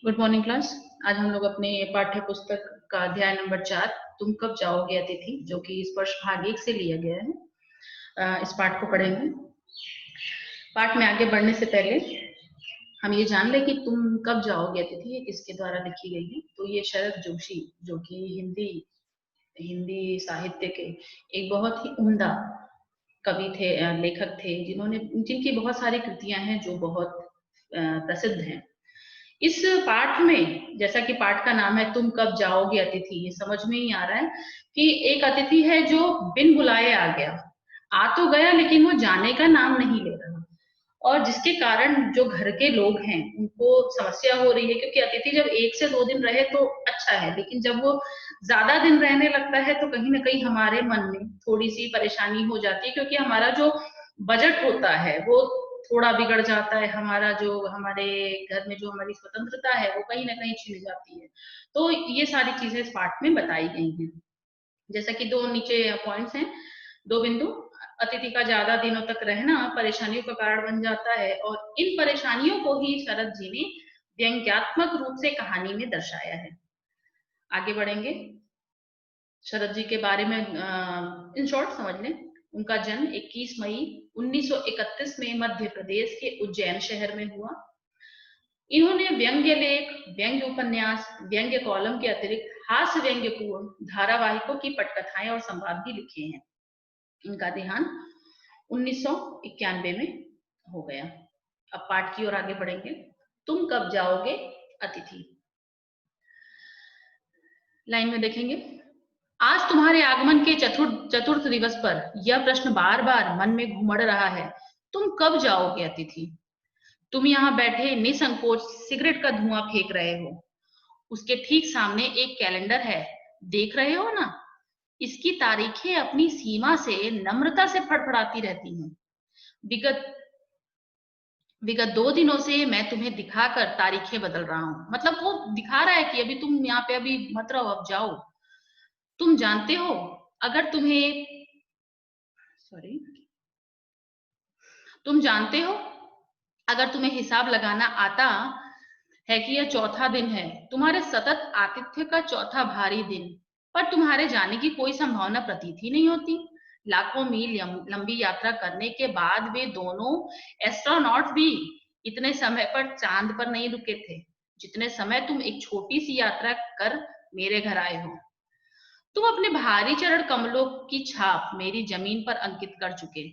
Good morning class. आज हम लोग अपने पाठ्य पुस्तक का अध्याय नंबर 4 तुम कब जाओगे अतिथि, जो कि स्पर्श भाग 1 से लिया गया है, इस पाठ को पढ़ेंगे। पाठ में आगे बढ़ने से पहले हम ये जान लें कि तुम कब जाओगे अतिथि ये किसके द्वारा लिखी गई है। तो ये शरद जोशी, जो कि हिंदी हिंदी साहित्य के एक बहुत ही उम्दा कवि थे, लेखक थे, जिनकी बहुत सारी कृतियां हैं जो बहुत प्रसिद्ध हैं। इस पाठ में, जैसा कि पाठ का नाम है तुम कब जाओगे अतिथि, ये समझ में ही आ रहा है कि एक अतिथि है जो बिन बुलाए आ गया, आ तो गया लेकिन वो जाने का नाम नहीं ले रहा, और जिसके कारण जो घर के लोग हैं उनको समस्या हो रही है। क्योंकि अतिथि जब 1 से 2 दिन रहे तो अच्छा है, लेकिन जब वो ज्यादा दिन रहने लगता है तो कहीं ना कहीं हमारे मन में थोड़ी सी परेशानी हो जाती है, क्योंकि हमारा जो बजट होता है वो थोड़ा बिगड़ जाता है। हमारा जो हमारे घर में जो हमारी स्वतंत्रता है वो कहीं ना कहीं छिन जाती है। तो ये सारी चीजें इस पाठ में बताई गई हैं। जैसा कि दो नीचे पॉइंट्स हैं, दो बिंदु। अतिथि का ज्यादा दिनों तक रहना परेशानियों का कारण बन जाता है, और इन परेशानियों को ही शरद जी ने व्यंग्यात्मक रूप से कहानी में दर्शाया है। आगे बढ़ेंगे। शरद जी के बारे में इन शॉर्ट समझ लें। उनका जन्म 21 मई 1931 में मध्य प्रदेश के उज्जैन शहर में हुआ। इन्होंने व्यंग्य लेख, व्यंग्य उपन्यास, व्यंग्य कॉलम के अतिरिक्त हास्य व्यंग्यपूर्ण धारावाहिकों की पटकथाएं और संवाद भी लिखे हैं। इनका देहांत 1991 में हो गया। अब पाठ की ओर आगे बढ़ेंगे। तुम कब जाओगे अतिथि। लाइन में देखेंगे। आज तुम्हारे आगमन के चतुर्थ दिवस पर यह प्रश्न बार बार मन में घुमड़ रहा है, तुम कब जाओगे अतिथि। तुम यहाँ बैठे निसंकोच सिगरेट का धुआं फेंक रहे हो। उसके ठीक सामने एक कैलेंडर है, देख रहे हो ना। इसकी तारीखें अपनी सीमा से नम्रता से फड़फड़ाती रहती हैं। विगत विगत 2 दिनों से मैं तुम्हें दिखाकर तारीखें बदल रहा हूँ। मतलब वो दिखा रहा है कि अभी तुम यहाँ पे अभी मत रहो, अब जाओ। तुम जानते हो, अगर तुम्हें सॉरी तुम जानते हो, अगर तुम्हें हिसाब लगाना आता है कि यह चौथा दिन है, तुम्हारे सतत आतिथ्य का चौथा भारी दिन, पर तुम्हारे जाने की कोई संभावना प्रतीत ही नहीं होती। लाखों मील लंबी यात्रा करने के बाद वे दोनों एस्ट्रोनॉट भी इतने समय पर चांद पर नहीं रुके थे जितने समय तुम एक छोटी सी यात्रा कर मेरे घर आए हो। तुम अपने भारी चरण कमलों की छाप मेरी जमीन पर अंकित कर चुके।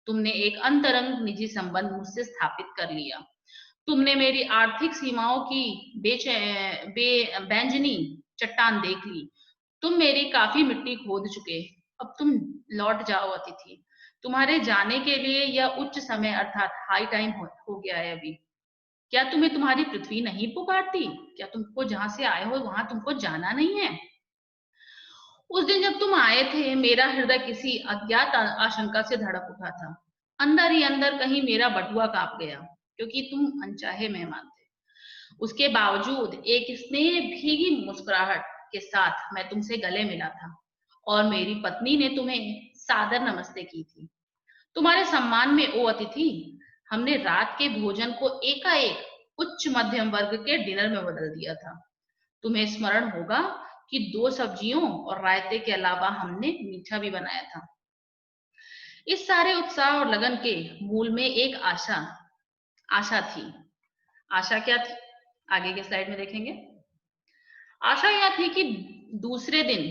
तुमने एक अंतरंग निजी संबंध मुझसे स्थापित कर लिया। तुमने मेरी आर्थिक सीमाओं की बैंजनी चट्टान देख ली। तुम मेरी काफी मिट्टी खोद चुके। अब तुम लौट जाओ अतिथि। तुम्हारे जाने के लिए यह उच्च समय अर्थात हाई टाइम हो गया है अभी। क्या तुम्हें तुम्हारी पृथ्वी नहीं पुकारती? क्या तुमको जहां से आए हो वहां तुमको जाना नहीं है? उस दिन जब तुम आए थे, मेरा हृदय किसी अज्ञात आशंका से धड़क उठा था। अंदर ही अंदर कहीं मेरा बटुआ कांप गया, क्योंकि तुम अनचाहे मेहमान थे। उसके बावजूद एक स्नेह भीगी मुस्कुराहट के साथ मैं तुमसे गले मिला था, और मेरी पत्नी ने तुम्हें सादर नमस्ते की थी। तुम्हारे सम्मान में ओ अतिथि, हमने रात के भोजन को एकाएक उच्च मध्यम वर्ग के डिनर में बदल दिया था। तुम्हें स्मरण होगा कि 2 सब्जियों और रायते के अलावा हमने मीठा भी बनाया था। इस सारे उत्साह और लगन के मूल में एक आशा आशा थी। आशा क्या थी, आगे के स्लाइड में देखेंगे। आशा यह थी कि दूसरे दिन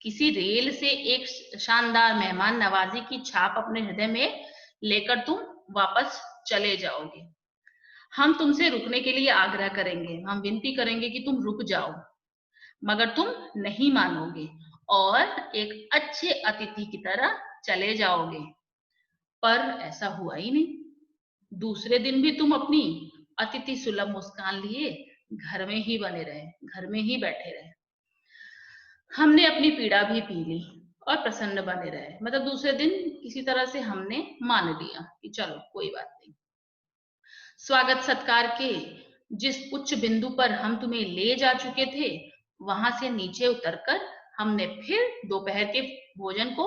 किसी रेल से एक शानदार मेहमान नवाजी की छाप अपने हृदय में लेकर तुम वापस चले जाओगे। हम तुमसे रुकने के लिए आग्रह करेंगे, हम विनती करेंगे कि तुम रुक जाओ, मगर तुम नहीं मानोगे और एक अच्छे अतिथि की तरह चले जाओगे। पर ऐसा हुआ ही नहीं। दूसरे दिन भी तुम अपनी अतिथि सुलभ मुस्कान लिए घर में ही बने रहे, घर में ही बैठे रहे। हमने अपनी पीड़ा भी पी ली और प्रसन्न बने रहे। मतलब दूसरे दिन किसी तरह से हमने मान लिया कि चलो कोई बात नहीं। स्वागत सत्कार के जिस उच्च बिंदु पर हम तुम्हें ले जा चुके थे, वहां से नीचे उतरकर हमने फिर दोपहर के भोजन को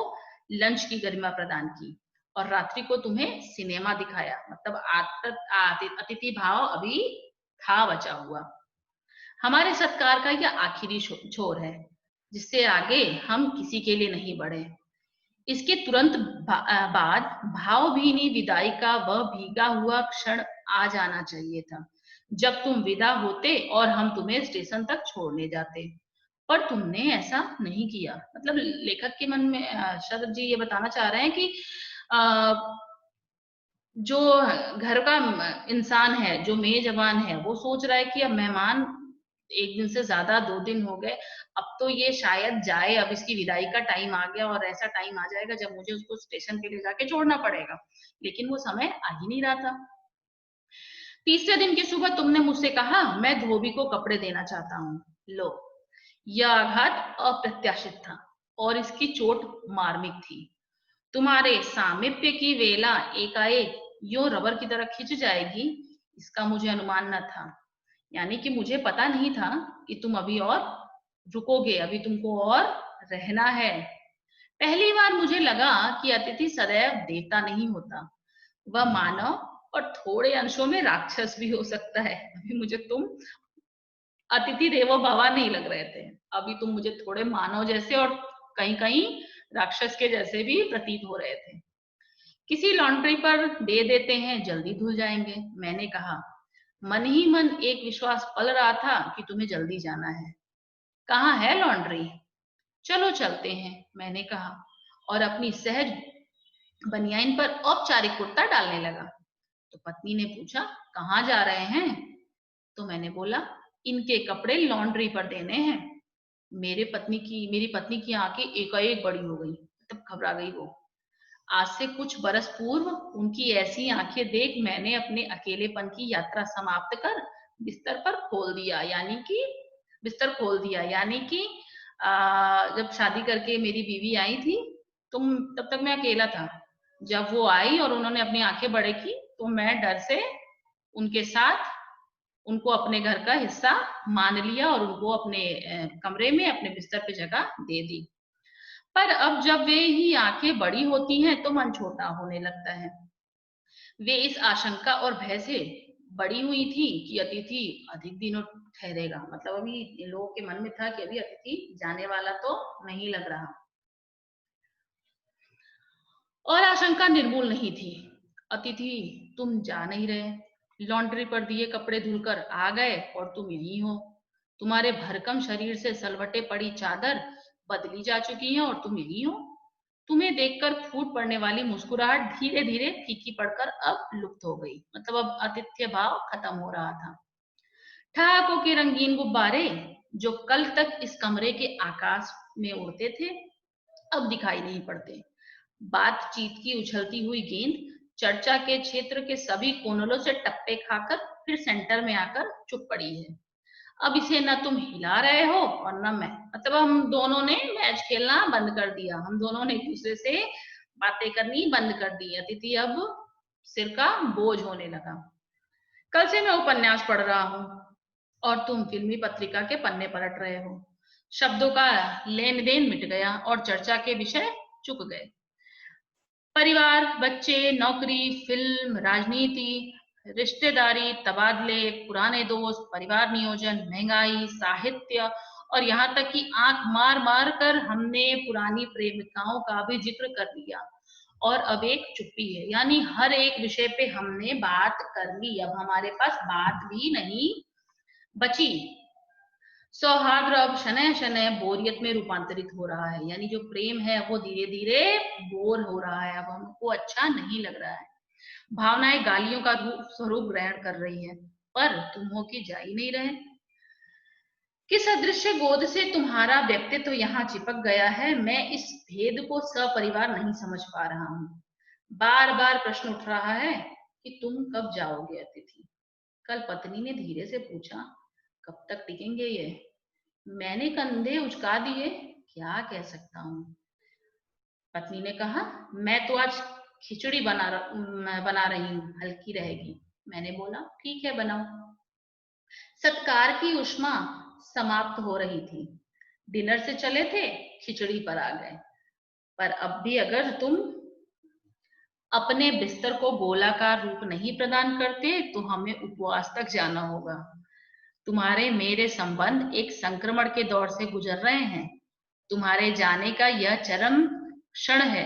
लंच की गरिमा प्रदान की, और रात्रि को तुम्हें सिनेमा दिखाया। मतलब अतिथि भाव अभी था बचा हुआ। हमारे सत्कार का यह आखिरी छोर है, जिससे आगे हम किसी के लिए नहीं बढ़े। इसके तुरंत बाद भावभीनी विदाई का वह भीगा हुआ क्षण आ जाना चाहिए था, जब तुम विदा होते और हम तुम्हें स्टेशन तक छोड़ने जाते। पर तुमने ऐसा नहीं किया। मतलब लेखक के मन में शरद जी ये बताना चाह रहे हैं कि अ, जो घर का इंसान है, जो मेजबान है, वो सोच रहा है कि अब मेहमान 1 दिन से ज़्यादा 2 दिन हो गए, अब तो ये शायद जाए, अब इसकी विदाई का टाइम आ गया और ऐसा टाइम आ जाएगा जब मुझे उसको स्टेशन पे ले जाके छोड़ना पड़ेगा। लेकिन वो समय आ ही नहीं रहा था। तीसरे दिन की सुबह तुमने मुझसे कहा, मैं धोबी को कपड़े देना चाहता हूँ। लो, यह आघात अप्रत्याशित था और इसकी चोट मार्मिक थी। तुम्हारे सामीप्य की वेला एकाएक यूं रबर की तरह खिंच जाएगी, इसका मुझे अनुमान न था। यानी कि मुझे पता नहीं था कि तुम अभी और रुकोगे, अभी तुमको और रहना है। पहली बार मुझे लगा कि अतिथि सदैव देवता नहीं होता, वह मानव और थोड़े अंशों में राक्षस भी हो सकता है। अभी मुझे तुम अतिथि देवो भव नहीं लग रहे थे, अभी तुम मुझे थोड़े मानव जैसे और कहीं कहीं राक्षस के जैसे भी प्रतीत हो रहे थे। किसी लॉन्ड्री पर दे देते हैं, जल्दी धुल जाएंगे, मैंने कहा। मन ही मन एक विश्वास पल रहा था कि तुम्हें जल्दी जाना है। कहाँ है लॉन्ड्री? चलो चलते हैं, मैंने कहा और अपनी सहज बनियाइन पर औपचारिक कुर्ता डालने लगा। तो पत्नी ने पूछा, कहाँ जा रहे हैं? तो मैंने बोला, इनके कपड़े लॉन्ड्री पर देने हैं। मेरी पत्नी की आंखें एकाएक बड़ी हो गई, तब घबरा गई वो। आज से कुछ बरस पूर्व उनकी ऐसी आंखें देख मैंने अपने अकेलेपन की यात्रा समाप्त कर बिस्तर पर खोल दिया। यानी कि बिस्तर खोल दिया, यानी कि जब शादी करके मेरी बीवी आई थी, तुम तब तक मैं अकेला था। जब वो आई और उन्होंने अपनी आंखें बड़े की, तो मैं डर से उनके साथ उनको अपने घर का हिस्सा मान लिया और उनको अपने कमरे में अपने बिस्तर पे जगह दे दी। पर अब जब वे ही आंखें बड़ी होती हैं तो मन छोटा होने लगता है। वे इस आशंका और भय से बड़ी हुई थी कि अतिथि अधिक दिनों ठहरेगा। मतलब अभी इन लोगों के मन में था कि अभी अतिथि जाने वाला तो नहीं लग रहा, और आशंका निर्मूल नहीं थी। अतिथि तुम जा नहीं रहे, लॉन्ड्री पर दिए कपड़े धुलकर आ गए और तुम यहीं हो। तुम्हारे भरकम शरीर से सलवटे पड़ी चादर बदली जा चुकी है और तुम यहीं हो। तुम्हें देखकर फूट पड़ने वाली मुस्कुराहट धीरे धीरे फीकी पड़कर अब लुप्त हो गई। मतलब अब आतिथ्य भाव खत्म हो रहा था। ठहाकों के रंगीन गुब्बारे जो कल तक इस कमरे के आकाश में उड़ते थे, अब दिखाई नहीं पड़ते। बातचीत की उछलती हुई गेंद चर्चा के क्षेत्र के सभी कोनलों से टप्पे खाकर फिर सेंटर में आकर चुप पड़ी है। अब इसे न तुम हिला रहे हो और न मैं। मतलब हम दोनों ने मैच खेलना बंद कर दिया, हम दोनों ने एक दूसरे से बातें करनी बंद कर दी। अतिथि अब सिर का बोझ होने लगा। कल से मैं उपन्यास पढ़ रहा हूँ और तुम फिल्मी पत्रिका के पन्ने पलट रहे हो। शब्दों का लेन देन मिट गया और चर्चा के विषय चुक गए। परिवार, बच्चे, नौकरी, फिल्म, राजनीति, रिश्तेदारी, तबादले, पुराने दोस्त, परिवार नियोजन, महंगाई, साहित्य और यहाँ तक कि आंख मार मार कर हमने पुरानी प्रेमिकाओं का भी जिक्र कर लिया। और अब एक चुप्पी है, यानी हर एक विषय पे हमने बात कर ली, अब हमारे पास बात भी नहीं बची। सौहार्द अब शनय शनय बोरियत में रूपांतरित हो रहा है। यानी जो प्रेम है वो धीरे धीरे बोर हो रहा है, अब हमको अच्छा नहीं लग रहा है। भावनाएं गालियों का रूप स्वरूप ग्रहण कर रही है, पर तुम हो कि जा ही नहीं रहे। किस अदृश्य गोद से तुम्हारा व्यक्तित्व यहाँ चिपक गया है, मैं इस भेद को सपरिवार नहीं समझ पा रहा हूँ। बार बार प्रश्न उठ रहा है कि तुम कब जाओगे अतिथि। कल पत्नी ने धीरे से पूछा, कब तक टिकेंगे ये? मैंने कंधे उचका दिए, क्या कह सकता हूँ। पत्नी ने कहा, मैं तो आज खिचड़ी बना रही हूँ, हल्की रहेगी। मैंने बोला, ठीक है बनाओ। सत्कार की उष्मा समाप्त हो रही थी। डिनर से चले थे, खिचड़ी पर आ गए। पर अब भी अगर तुम अपने बिस्तर को गोलाकार रूप नहीं प्रदान करते तो हमें उपवास तक जाना होगा। तुम्हारे मेरे संबंध एक संक्रमण के दौर से गुजर रहे हैं। तुम्हारे जाने का यह चरम क्षण है।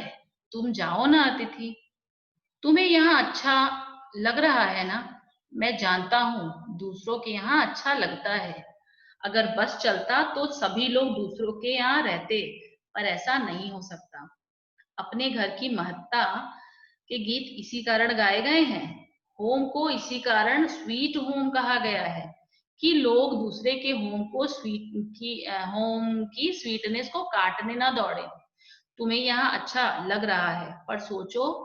तुम जाओ ना अतिथि। तुम्हें यहाँ अच्छा लग रहा है ना? मैं जानता हूँ दूसरों के यहाँ अच्छा लगता है। अगर बस चलता तो सभी लोग दूसरों के यहाँ रहते, पर ऐसा नहीं हो सकता। अपने घर की महत्ता के गीत इसी कारण गाए गए हैं। होम को इसी कारण स्वीट होम कहा गया है कि लोग दूसरे के होम को होम की स्वीटनेस को काटने ना दौड़े। तुम्हें यहाँ अच्छा लग रहा है, पर सोचो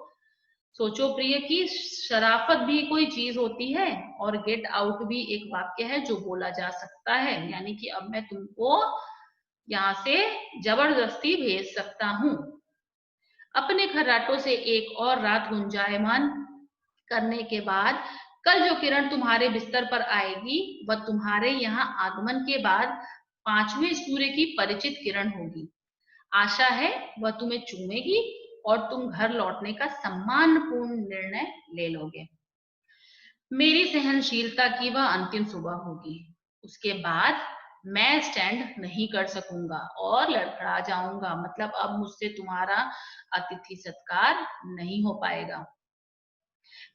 सोचो प्रिय कि शराफत भी कोई चीज होती है, और गेट आउट भी एक वाक्य है जो बोला जा सकता है, यानी कि अब मैं तुमको यहाँ से जबरदस्ती भेज सकता हूँ। अपने खर्राटों से एक और रात गुंजायमान करने के बाद कल जो किरण तुम्हारे बिस्तर पर आएगी वह तुम्हारे यहाँ आगमन के बाद पांचवें सूर्य की परिचित किरण होगी। आशा है वह तुम्हें चूमेगी और तुम घर लौटने का सम्मानपूर्ण निर्णय ले लोगे। मेरी सहनशीलता की वह अंतिम सुबह होगी। उसके बाद मैं स्टैंड नहीं कर सकूंगा और लड़खड़ा जाऊंगा। मतलब अब मुझसे तुम्हारा अतिथि सत्कार नहीं हो पाएगा।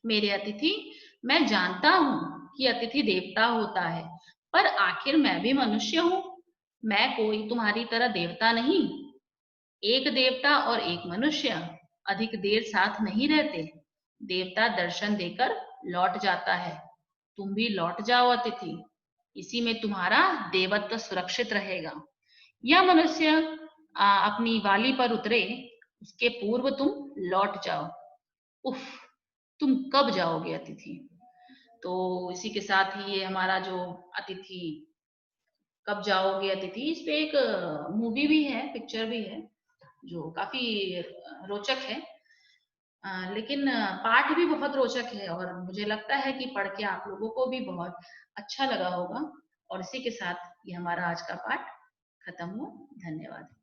मेरे अतिथि, मैं जानता हूँ कि अतिथि देवता होता है, पर आखिर मैं भी मनुष्य हूँ। मैं कोई तुम्हारी तरह देवता नहीं। एक देवता और एक मनुष्य अधिक देर साथ नहीं रहते। देवता दर्शन देकर लौट जाता है। तुम भी लौट जाओ अतिथि। इसी में तुम्हारा देवत्व सुरक्षित रहेगा। यह मनुष्य अपनी वाली पर उतरे उसके पूर्व तुम लौट जाओ। उफ, तुम कब जाओगे अतिथि? तो इसी के साथ ही ये हमारा जो अतिथि कब जाओगे अतिथि, इस पे एक मूवी भी है, पिक्चर भी है, जो काफी रोचक है। लेकिन पाठ भी बहुत रोचक है, और मुझे लगता है कि पढ़ के आप लोगों को भी बहुत अच्छा लगा होगा। और इसी के साथ ये हमारा आज का पाठ खत्म हुआ। धन्यवाद।